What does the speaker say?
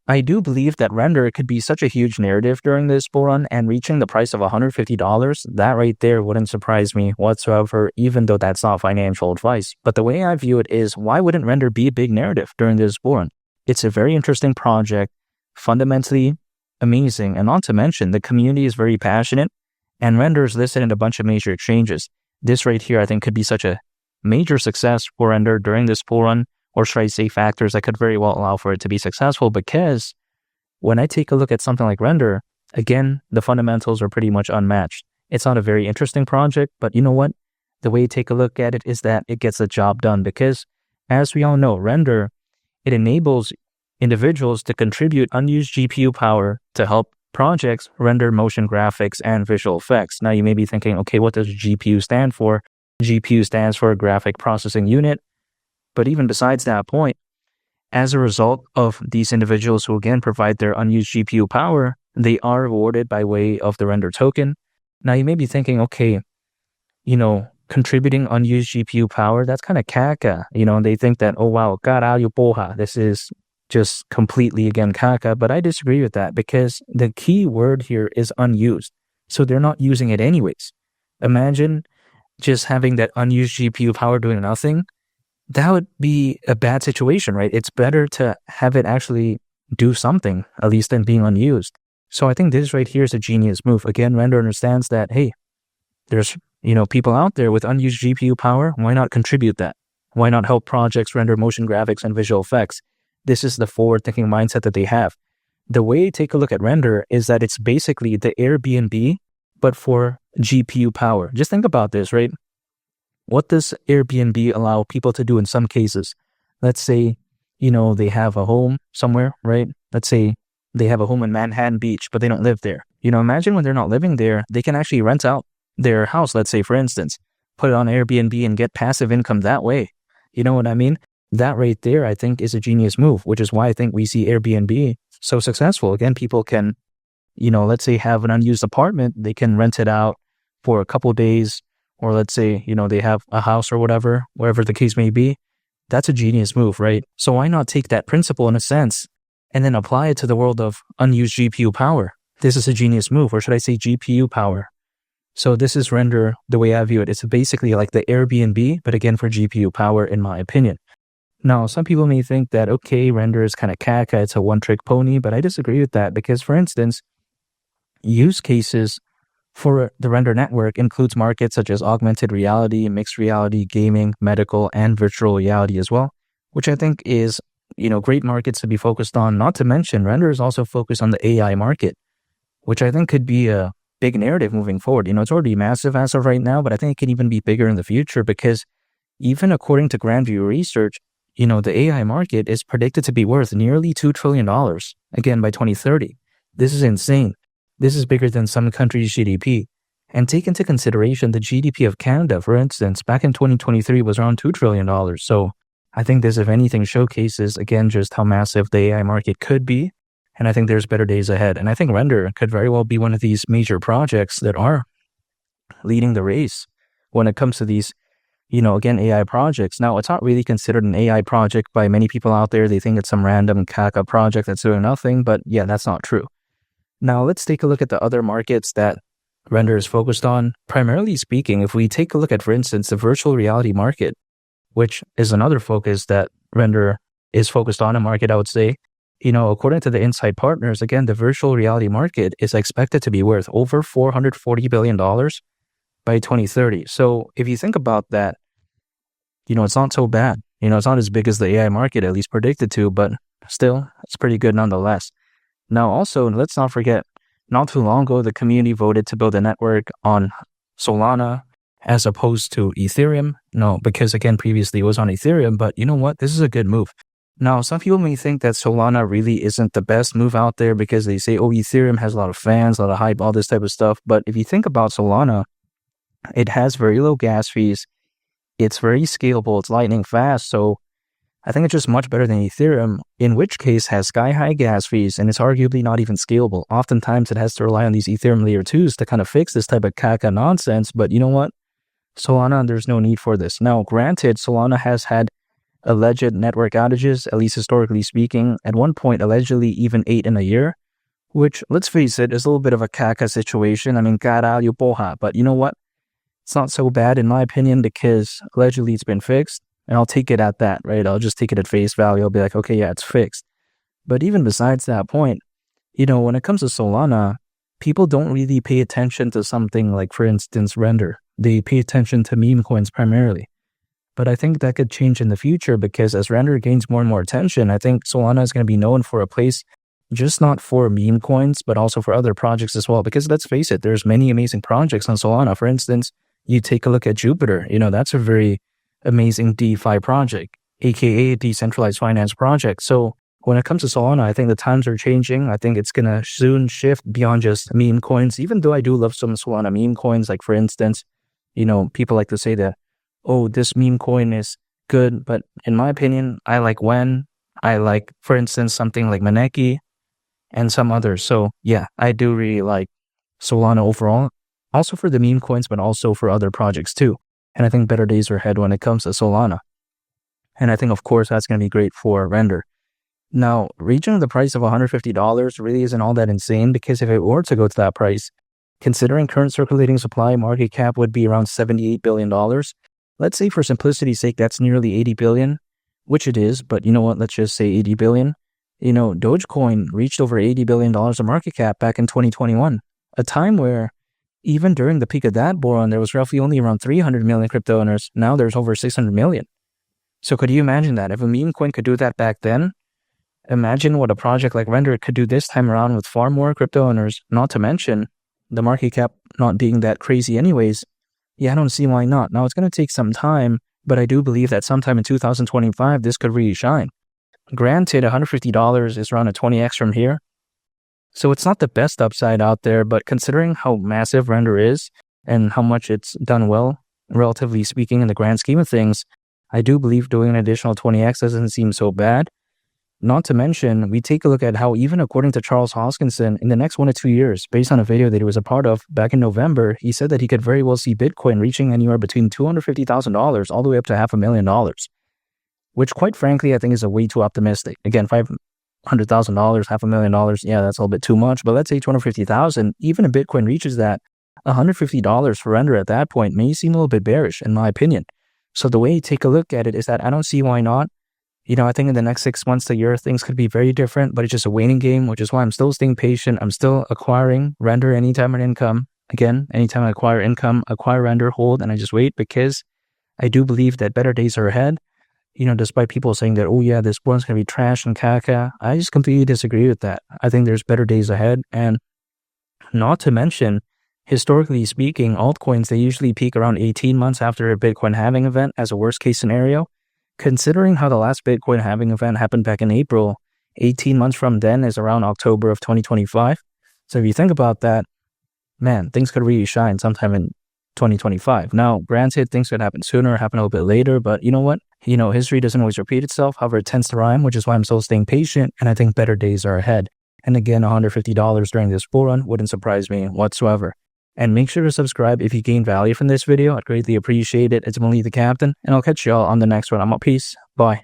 I do believe that Render could be such a huge narrative during this bull run, and reaching the price of $150, that right there wouldn't surprise me whatsoever, even though that's not financial advice. But the way I view it is, why wouldn't Render be a big narrative during this bull run? It's a very interesting project, fundamentally amazing, and not to mention the community is very passionate, and Render is listed in a bunch of major exchanges. This right here I think could be such a major success for Render during this bull run, or should I say factors that could very well allow for it to be successful, because when I take a look at something like Render, again, the fundamentals are pretty much unmatched. It's not a very interesting project, but you know what? The way you take a look at it is that it gets the job done, because as we all know, Render, it enables individuals to contribute unused GPU power to help projects render motion graphics and visual effects. Now you may be thinking, okay, what does GPU stand for? GPU stands for Graphic Processing Unit. But even besides that point, as a result of these individuals who again provide their unused GPU power, they are rewarded by way of the Render token. Now you may be thinking, okay, contributing unused GPU power, that's kind of caca. They think that, oh wow, caralho porra, this is just completely again caca. But I disagree with that, because the key word here is unused. So they're not using it anyways. Imagine just having that unused GPU power doing nothing. That would be a bad situation, right? It's better to have it actually do something, at least, than being unused. So I think this right here is a genius move. Again, Render understands that, hey, there's, people out there with unused GPU power. Why not contribute that? Why not help projects render motion graphics and visual effects? This is the forward-thinking mindset that they have. The way you take a look at Render is that it's basically the Airbnb, but for GPU power. Just think about this, right? What does Airbnb allow people to do in some cases? Let's say, they have a home somewhere, right? Let's say they have a home in Manhattan Beach, but they don't live there. Imagine when they're not living there, they can actually rent out their house, let's say, for instance, put it on Airbnb and get passive income that way. You know what I mean? That right there, I think, is a genius move, which is why I think we see Airbnb so successful. Again, people can, let's say have an unused apartment, they can rent it out for a couple days. Or let's say, they have a house or whatever, wherever the case may be. That's a genius move, right? So why not take that principle in a sense and then apply it to the world of unused GPU power? This is a genius move, or should I say GPU power? So this is Render the way I view it. It's basically like the Airbnb, but again for GPU power, in my opinion. Now, some people may think that, okay, Render is kind of caca, it's a one-trick pony, but I disagree with that, because for instance, use cases for the Render network includes markets such as augmented reality, mixed reality, gaming, medical, and virtual reality as well, which I think is, great markets to be focused on. Not to mention, Render is also focused on the AI market, which I think could be a big narrative moving forward. It's already massive as of right now, but I think it can even be bigger in the future, because even according to Grandview Research, the AI market is predicted to be worth nearly $2 trillion, again, by 2030. This is insane. This is bigger than some countries' GDP. And take into consideration the GDP of Canada, for instance, back in 2023 was around $2 trillion. So I think this, if anything, showcases, again, just how massive the AI market could be. And I think there's better days ahead. And I think Render could very well be one of these major projects that are leading the race when it comes to these, again, AI projects. Now, it's not really considered an AI project by many people out there. They think it's some random caca project that's doing nothing. But yeah, that's not true. Now, let's take a look at the other markets that Render is focused on. Primarily speaking, if we take a look at, for instance, the virtual reality market, which is another focus that Render is focused on, a market I would say, according to the Insight Partners, again, the virtual reality market is expected to be worth over $440 billion by 2030. So if you think about that, it's not so bad. It's not as big as the AI market, at least predicted to, but still, it's pretty good nonetheless. Now, also, let's not forget, not too long ago, the community voted to build a network on Solana as opposed to Ethereum. No, because again, previously it was on Ethereum, but you know what? This is a good move. Now, some people may think that Solana really isn't the best move out there because they say, oh, Ethereum has a lot of fans, a lot of hype, all this type of stuff. But if you think about Solana, it has very low gas fees. It's very scalable. It's lightning fast. So I think it's just much better than Ethereum, in which case has sky-high gas fees, and it's arguably not even scalable. Oftentimes, it has to rely on these Ethereum layer 2s to kind of fix this type of caca nonsense, but you know what? Solana, there's no need for this. Now, granted, Solana has had alleged network outages, at least historically speaking, at one point allegedly even 8 in a year, which, let's face it, is a little bit of a caca situation. I mean, caralho porra. But you know what? It's not so bad in my opinion because allegedly it's been fixed, and I'll take it at that, right? I'll just take it at face value. I'll be like, okay, yeah, it's fixed. But even besides that point, when it comes to Solana, people don't really pay attention to something like, for instance, Render. They pay attention to meme coins primarily. But I think that could change in the future because as Render gains more and more attention, I think Solana is going to be known for a place just not for meme coins, but also for other projects as well. Because let's face it, there's many amazing projects on Solana. For instance, you take a look at Jupiter. That's a very amazing DeFi project, aka decentralized finance project. So when it comes to Solana, I think the times are changing. I think it's going to soon shift beyond just meme coins, even though I do love some Solana meme coins. Like, for instance, people like to say that, oh, this meme coin is good. But in my opinion, I like Wen. I like, for instance, something like Maneki and some others. So yeah, I do really like Solana overall. Also for the meme coins, but also for other projects too. And I think better days are ahead when it comes to Solana. And I think, of course, that's going to be great for Render. Now, reaching the price of $150 really isn't all that insane because if it were to go to that price, considering current circulating supply, market cap would be around $78 billion. Let's say for simplicity's sake, that's nearly 80 billion, which it is. But you know what? Let's just say 80 billion. Dogecoin reached over $80 billion of market cap back in 2021, a time where even during the peak of that bull run, there was roughly only around 300 million crypto owners. Now there's over 600 million. So could you imagine that? If a meme coin could do that back then, imagine what a project like Render could do this time around with far more crypto owners, not to mention the market cap not being that crazy anyways. Yeah, I don't see why not. Now, it's going to take some time, but I do believe that sometime in 2025, this could really shine. Granted, $150 is around a 20x from here. So it's not the best upside out there, but considering how massive Render is and how much it's done well, relatively speaking, in the grand scheme of things, I do believe doing an additional 20x doesn't seem so bad. Not to mention, we take a look at how even according to Charles Hoskinson, in the next 1 to 2 years, based on a video that he was a part of back in November, he said that he could very well see Bitcoin reaching anywhere between $250,000 all the way up to $500,000, which quite frankly, I think is a way too optimistic. Again, $500,000, $500,000, yeah, that's a little bit too much, but let's say $250,000, even if Bitcoin reaches that, $150 for Render at that point may seem a little bit bearish in my opinion. So the way you take a look at it is that I don't see why not. I think in the next 6 months to a year, things could be very different, but it's just a waiting game, which is why I'm still staying patient. I'm still acquiring Render anytime an income. Again, anytime I acquire income, acquire Render, hold, and I just wait because I do believe that better days are ahead. Despite people saying that, oh yeah, this one's going to be trash and caca, I just completely disagree with that. I think there's better days ahead. And not to mention, historically speaking, altcoins, they usually peak around 18 months after a Bitcoin halving event as a worst case scenario. Considering how the last Bitcoin halving event happened back in April, 18 months from then is around October of 2025. So if you think about that, man, things could really shine sometime in 2025. Now, granted, things could happen sooner, happen a little bit later, but you know what? History doesn't always repeat itself. However, it tends to rhyme, which is why I'm still staying patient, and I think better days are ahead. And again, $150 during this bull run wouldn't surprise me whatsoever. And make sure to subscribe if you gain value from this video. I'd greatly appreciate it. It's Malik the Captain, and I'll catch y'all on the next one. I'm out. Peace. Bye.